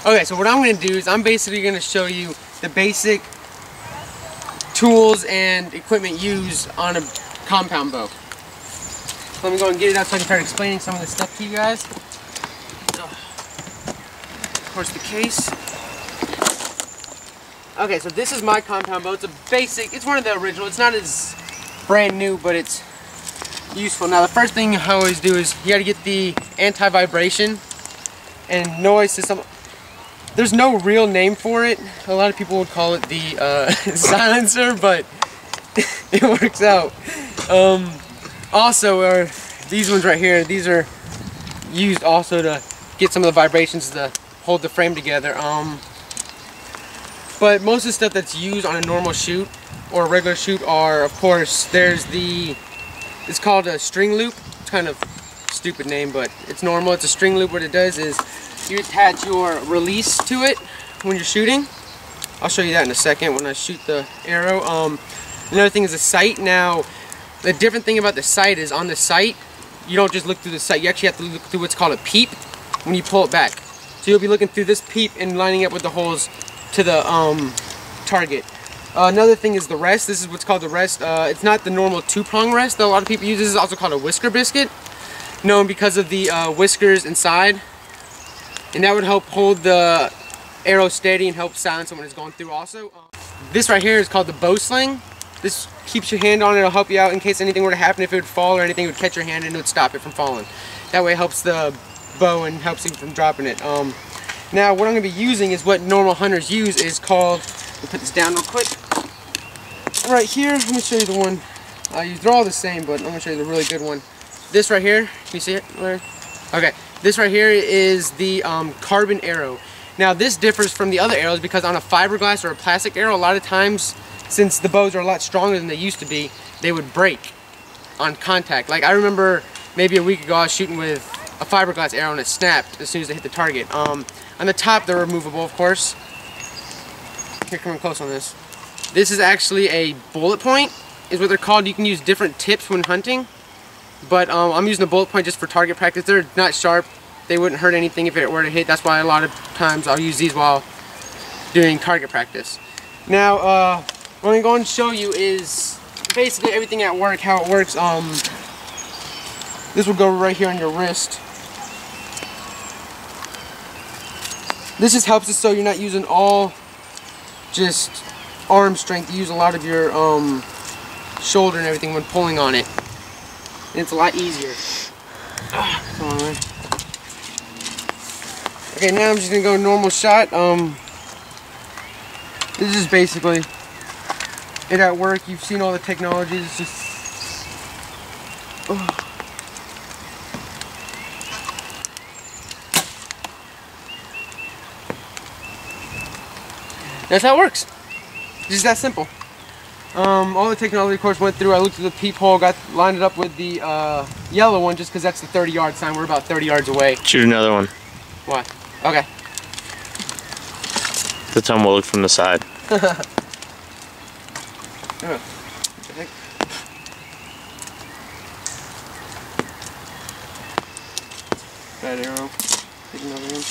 Okay, so what I'm going to do is I'm basically going to show you the basic tools and equipment used on a compound bow. So let me go and get it out so I can start explaining some of this stuff to you guys. Of course, the case. Okay, so this is my compound bow. It's a basic, it's one of the original. It's not as brand new, but it's useful. Now, the first thing I always do is you got to get the anti-vibration and noise system. There's no real name for it. A lot of people would call it the silencer, but it works out. Also, are these ones right here. These are used also to get some of the vibrations to hold the frame together. But most of the stuff that's used on a normal shoot or a regular shoot are, of course, there's it's called a string loop. It's kind of a stupid name, but it's normal. It's a string loop. What it does is you attach your release to it when you're shooting. I'll show you that in a second when I shoot the arrow. Another thing is the sight. Now, the different thing about the sight is on the sight, you don't just look through the sight. You actually have to look through what's called a peep when you pull it back. So you'll be looking through this peep and lining up with the holes to the target. Another thing is the rest. This is what's called the rest. It's not the normal two-prong rest that a lot of people use. This is also called a whisker biscuit, known because of the whiskers inside. And that would help hold the arrow steady and help silence it when it's going through also. This right here is called the bow sling. This keeps your hand on it. It'll help you out in case anything were to happen. If it would fall or anything, it would catch your hand and it would stop it from falling. That way it helps the bow and helps you from dropping it. Now what I'm going to be using is what normal hunters use, is called, let me put this down real quick. Right here, let me show you the one I use. They're all the same, but I'm going to show you the really good one. This right here, can you see it? Okay. This right here is the carbon arrow. Now this differs from the other arrows because on a fiberglass or a plastic arrow, a lot of times, since the bows are a lot stronger than they used to be, they would break on contact. Like I remember maybe a week ago I was shooting with a fiberglass arrow and it snapped as soon as they hit the target. On the top they're removable, of course. Here, come in close on this. This is actually a bullet point, is what they're called. You can use different tips when hunting. But I'm using a bullet point just for target practice. They're not sharp. They wouldn't hurt anything if it were to hit. That's why a lot of times I'll use these while doing target practice. Now, what I'm going to show you is basically everything at work, how it works. This will go right here on your wrist. This just helps us so you're not using all just arm strength. You use a lot of your shoulder and everything when pulling on it. And it's a lot easier. Come on, man. Okay, now I'm just gonna go normal shot. This is basically it at work. You've seen all the technology. It's just that's how it works. It's just that simple. All the technology, of course, went through. I looked at the peephole, lined it up with the yellow one, just because that's the 30-yard sign. We're about 30 yards away. Shoot another one. What? Okay. This time we'll look from the side. Bad arrow. Take another one.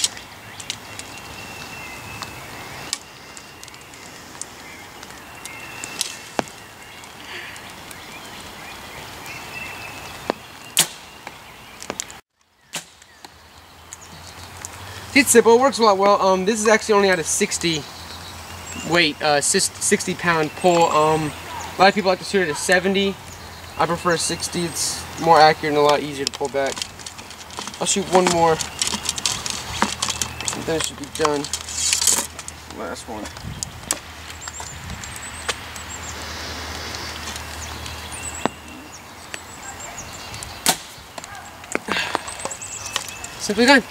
It's simple, it works a lot well. This is actually only at a 60 weight, 60 pound pull. A lot of people like to shoot it at 70. I prefer 60, it's more accurate and a lot easier to pull back. I'll shoot one more, and then it should be done. Last one. Simply done.